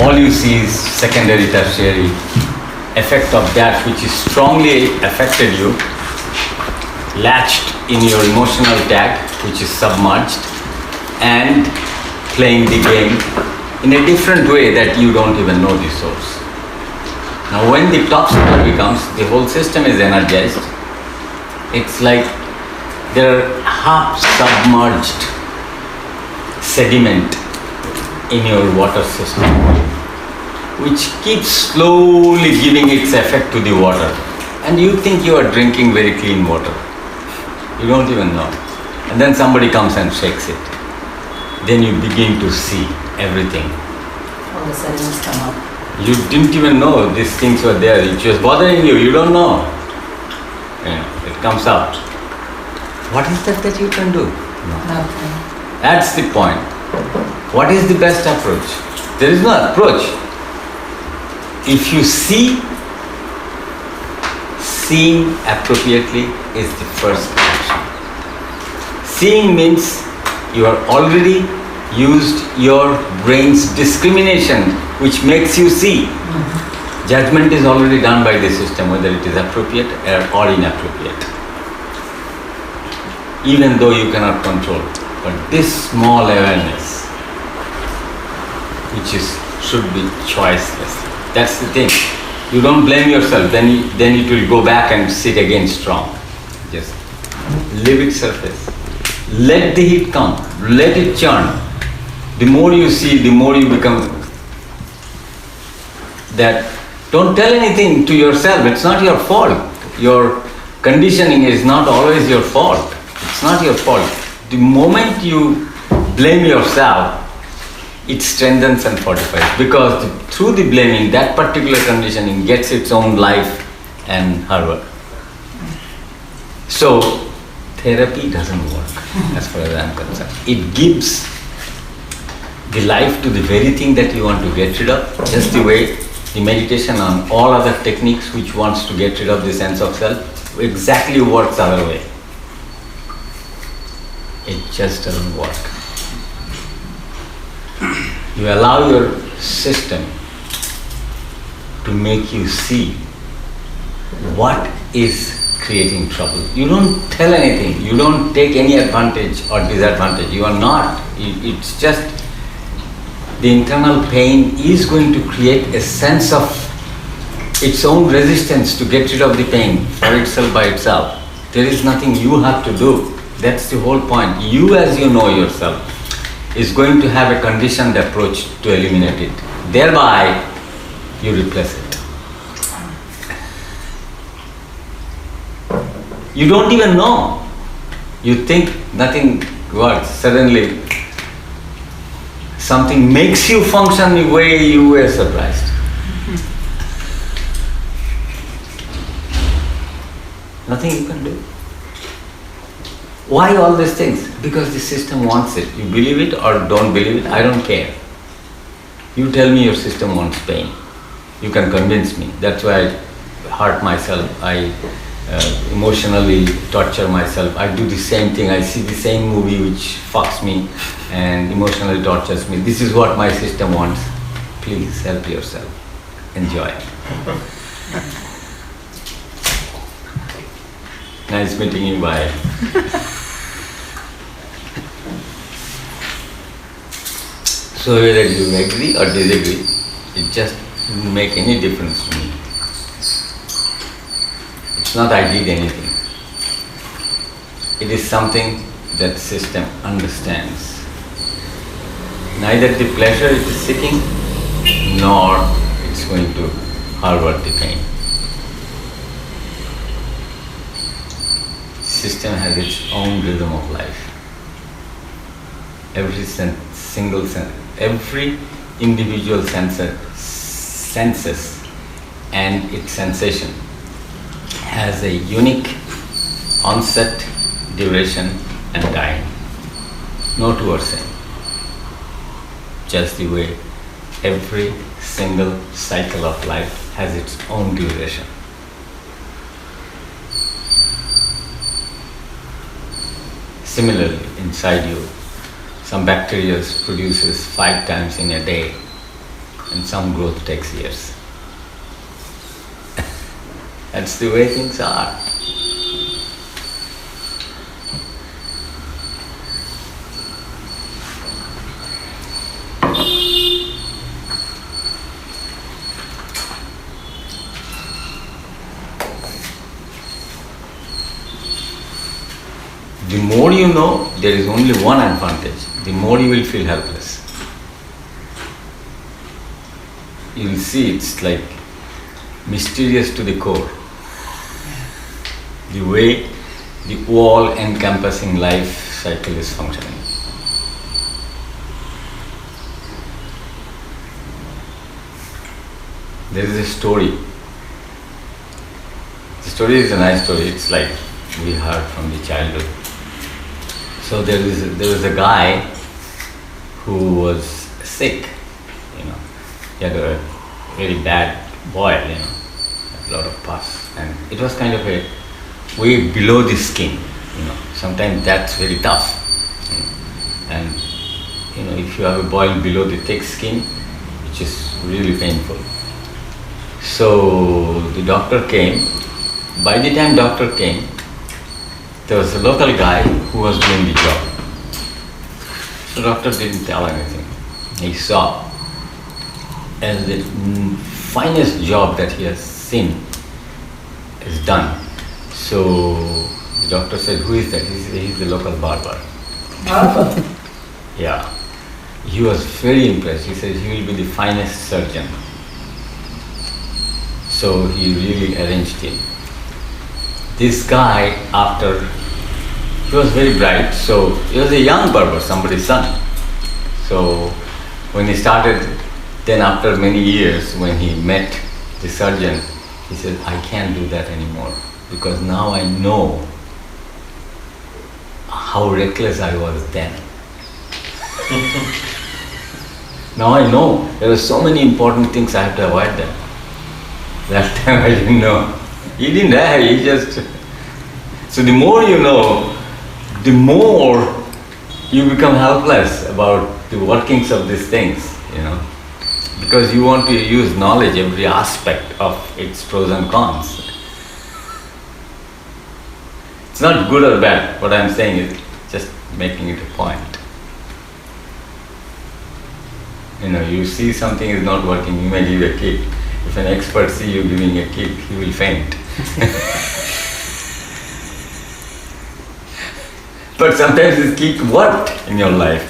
all you see is secondary, tertiary effect of that which is strongly affected you, latched in your emotional tag, which is submerged, and playing the game in a different way that you don't even know the source. Now when the top super comes, the whole system is energized. It's like there are half submerged sediment in your water system, which keeps slowly giving its effect to the water. And you think you are drinking very clean water. You don't even know. And then somebody comes and shakes it. Then you begin to see everything. All the sediments come up. You didn't even know these things were there. It was bothering you. You don't know. It comes out. What is that you can do? Nothing. That's the point. What is the best approach? There is no approach. If you see, seeing appropriately is the first action. Seeing means you are already used your brain's discrimination, which makes you see. Judgment is already done by the system, whether it is appropriate or inappropriate. Even though you cannot control. But this small awareness, which should be choiceless. That's the thing. You don't blame yourself, then it will go back and sit again strong. Just leave it surface. Let the heat come. Let it churn. The more you see, the more you become that. Don't tell anything to yourself. It's not your fault. Your conditioning is not always your fault. It's not your fault. The moment you blame yourself, it strengthens and fortifies, because through the blaming, that particular conditioning gets its own life and harbor. So therapy doesn't work as far as I'm concerned. It gives the life to the very thing that you want to get rid of, just the way the meditation on all other techniques which wants to get rid of the sense of self exactly works our way. It just doesn't work. You allow your system to make you see what is creating trouble. You don't tell anything. You don't take any advantage or disadvantage. You are not. It's just the internal pain is going to create a sense of its own resistance to get rid of the pain for itself by itself. There is nothing you have to do. That's the whole point. You, as you know yourself, is going to have a conditioned approach to eliminate it. Thereby, you replace it. You don't even know. You think nothing works. Suddenly, something makes you function the way you were surprised. Nothing you can do. Why all these things? Because the system wants it. You believe it or don't believe it, I don't care. You tell me your system wants pain. You can convince me. That's why I hurt myself. I emotionally torture myself. I do the same thing. I see the same movie which fucks me and emotionally tortures me. This is what my system wants. Please help yourself. Enjoy. Nice meeting you. Bye. So whether you agree or disagree, it just doesn't make any difference to me. It's not I did anything. It is something that system understands. Neither the pleasure it is seeking, nor it's going to harbor the pain. System has its own rhythm of life. Every individual senses and its sensation has a unique onset, duration and time. No two are same. Just the way every single cycle of life has its own duration. Similarly, inside you, some bacteria produces 5 times in a day. and some growth takes years. That's the way things are. The more you know, there is only one advantage. The more you will feel helpless. You will see it's like mysterious to the core. The way the all-encompassing life cycle is functioning. There is a story. The story is a nice story. It's like we heard from the childhood. So there was a guy who was sick, He had a very bad boil, a lot of pus, and it was kind of a way below the skin, Sometimes that's very tough, and if you have a boil below the thick skin, which is really painful. So the doctor came. By the time doctor came, there was a local guy who was doing the job. The doctor didn't tell anything. He saw as the finest job that he has seen is done. So the doctor said, "Who is that?" He's the local barber. Barber? Yeah. He was very impressed. He said he will be the finest surgeon. So he really arranged him. This guy, he was very bright, so he was a young barber, somebody's son. So when he started, then after many years, when he met the surgeon, he said, "I can't do that anymore, because now I know how reckless I was then." Now I know there are so many important things I have to avoid them. That time I didn't know. He didn't have, he just... So the more you know, the more you become helpless about the workings of these things, because you want to use knowledge, every aspect of its pros and cons. It's not good or bad. What I'm saying is just making it a point. You see something is not working, you may give a kick. If an expert see you giving a kick, he will faint. But sometimes this kick worked in your life.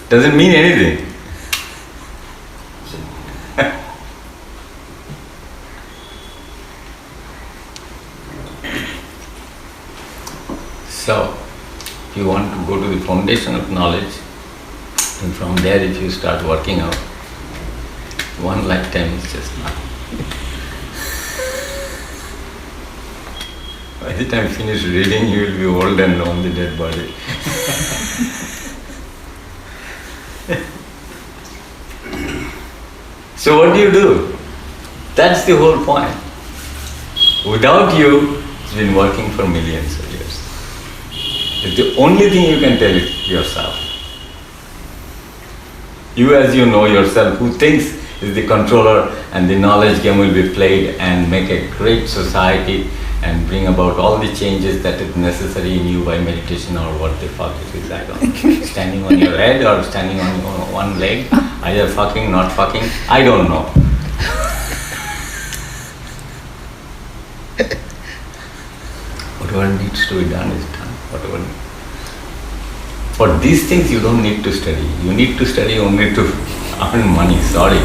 Doesn't mean anything. So, if you want to go to the foundation of knowledge, and from there if you start working out, one lifetime is just nothing. By the time you finish reading, you will be old and on the dead body. So what do? That's the whole point. Without you, it's been working for millions of years. It's the only thing you can tell it yourself. You as you know yourself, who thinks is the controller, and the knowledge game will be played and make a great society and bring about all the changes that is necessary in you by meditation or what the fuck it is, I don't know. Standing on your head or standing on one leg, either fucking, not fucking, I don't know. Whatever needs to be done is done. Whatever. For these things you don't need to study. You need to study only to earn money, sorry.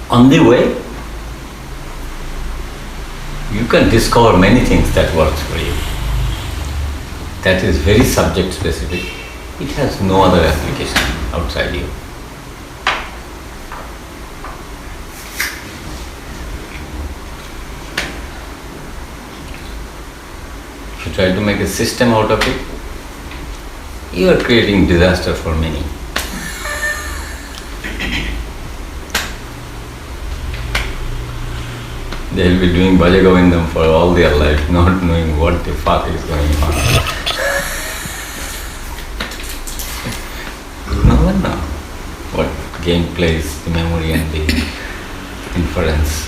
On the way, you can discover many things that works for you. That is very subject specific. It has no other application outside you. If you try to make a system out of it, you are creating disaster for many. They will be doing Bhaja Govindam for all their life, not knowing what the fuck is going on. You never know what game plays, the memory and the inference.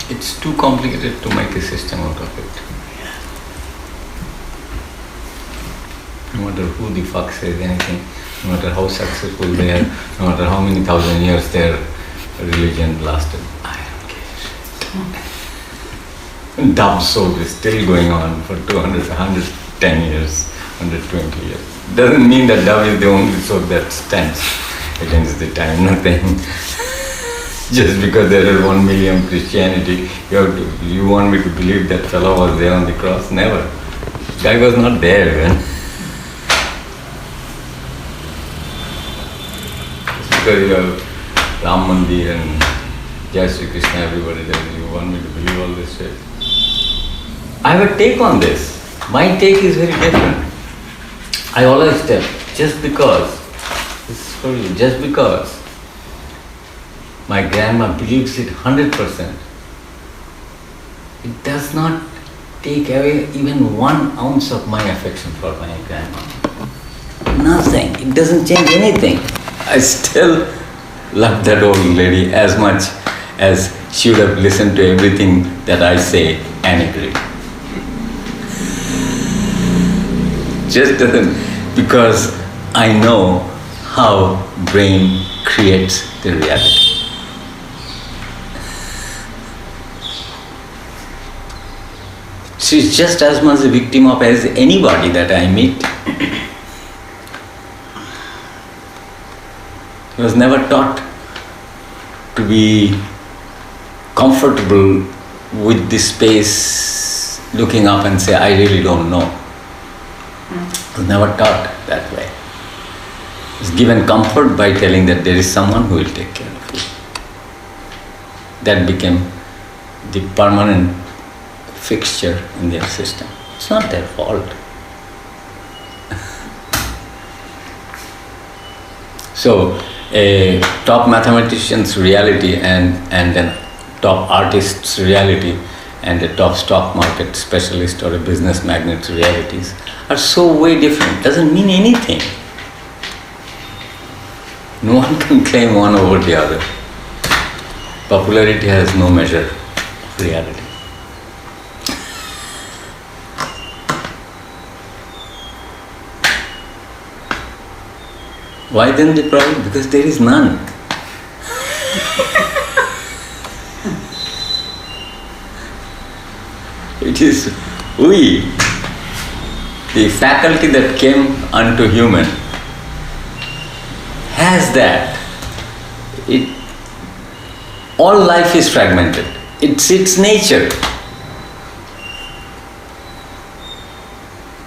It's too complicated to make a system out of it. No matter who the fuck says anything, no matter how successful they are, no matter how many thousand years their religion lasted, I don't care. Dumb soap is still going on for 200, 110 years, 120 years. Doesn't mean that Dove is the only soap that stands against the time, nothing. Just because there is 1 million Christianity, you want me to believe that fellow was there on the cross? Never. Guy was not there even. Just because you have Ram Mandir and Jai Sri Krishna, everybody there, you want me to believe all this shit? I have a take on this. My take is very different. I always tell, just because, this is for you, just because my grandma believes it 100%, it does not take away even 1 ounce of my affection for my grandma. Nothing. It doesn't change anything. I still love that old lady as much as she would have listened to everything that I say and agreed. Just doesn't, because I know how brain creates the reality. She's just as much a victim of as anybody that I meet. He was never taught to be comfortable with this space, looking up and say, I really don't know. He was never taught that way. He was given comfort by telling that there is someone who will take care of you. That became the permanent fixture in their system. It's not their fault. So, a top mathematician's reality and a top artist's reality and a top stock market specialist or a business magnate realities are so way different. Doesn't mean anything. No one can claim one over the other. Popularity has no measure of reality. Why then the problem? Because there is none. It is we, the faculty that came unto human, has that. All life is fragmented. It's its nature.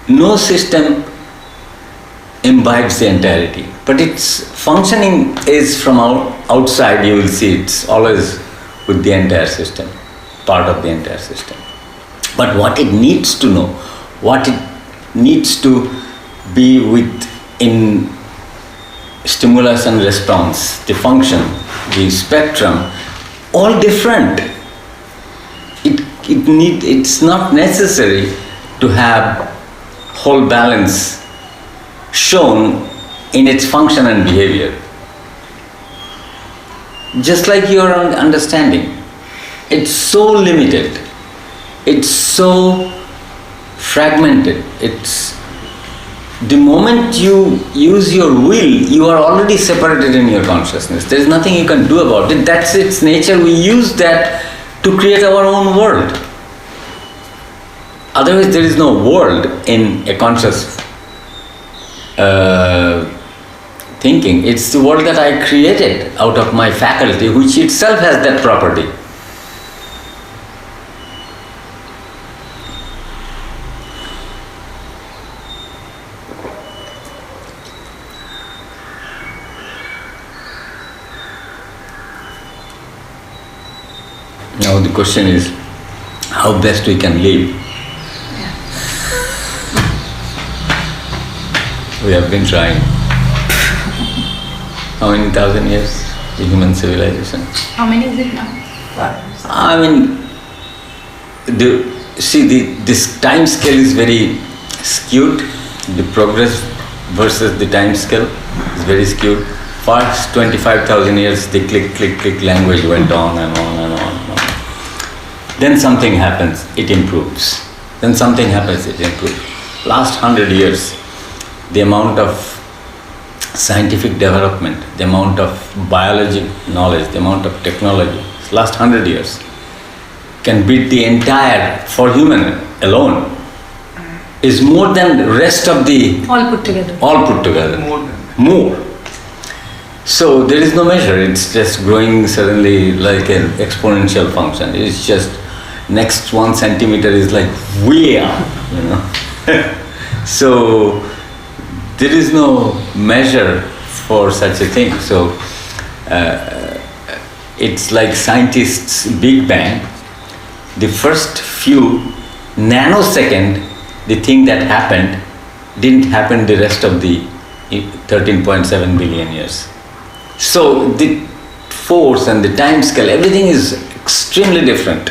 No system imbibes the entirety, but its functioning is from outside. You will see it's always with the entire system, part of the entire system. But what it needs to know, what it needs to be with in stimulus and response, the function, the spectrum, all different. It's not necessary to have whole balance shown in its function and behavior. Just like your understanding, it's so limited, it's so fragmented. It's the moment you use your will, you are already separated in your consciousness. There is nothing you can do about it. That's its nature. We use that to create our own world. Otherwise, there is no world in a conscious thinking. It's the world that I created out of my faculty, which itself has that property. Now the question is, how best we can live. We have been trying. How many thousand years? The human civilization. How many is it now? I mean, this time scale is very skewed. The progress versus the time scale is very skewed. First 25,000 years, the click language went on and on and on and on. Then something happens, it improves. Then something happens, it improves. Last 100 years, the amount of scientific development, the amount of biology knowledge, the amount of technology, last 100 years can beat the entire, for human alone, is more than the rest of the... All put together. All put together. More. So there is no measure, it's just growing suddenly like an exponential function. It's just next 1 centimeter is like way up, you know. So there is no measure for such a thing. So it's like scientists' Big Bang. The first few nanosecond, the thing that happened didn't happen the rest of the 13.7 billion years. So the force and the time scale, everything is extremely different.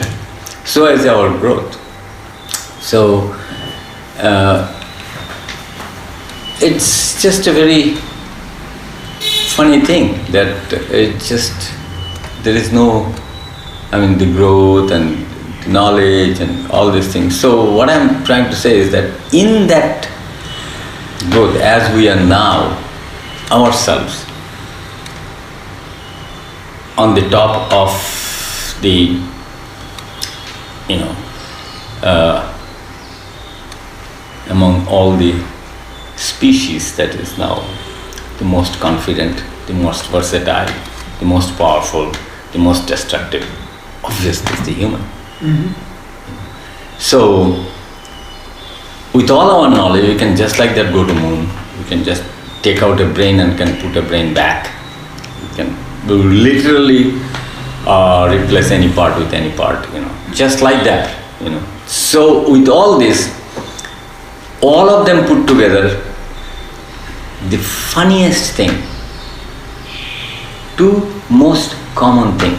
So is our growth. So it's just a very funny thing that there is no, the growth and knowledge and all these things. So what I'm trying to say is that in that growth, as we are now ourselves, on the top of the, among all the species, that is now the most confident, the most versatile, the most powerful, the most destructive, obviously is the human. So, with all our knowledge, we can just like that go to moon. We can just take out a brain and can put a brain back. We can literally replace any part with any part, just like that, So with all this, all of them put together, the funniest thing, two most common thing,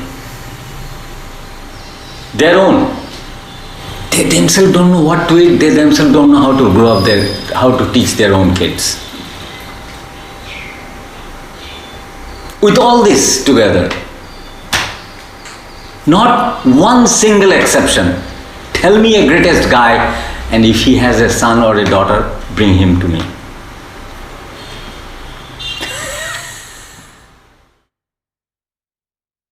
their own. They themselves don't know what to eat, they themselves don't know how to grow up, how to teach their own kids. With all this together, not one single exception. Tell me a greatest guy, and if he has a son or a daughter, bring him to me.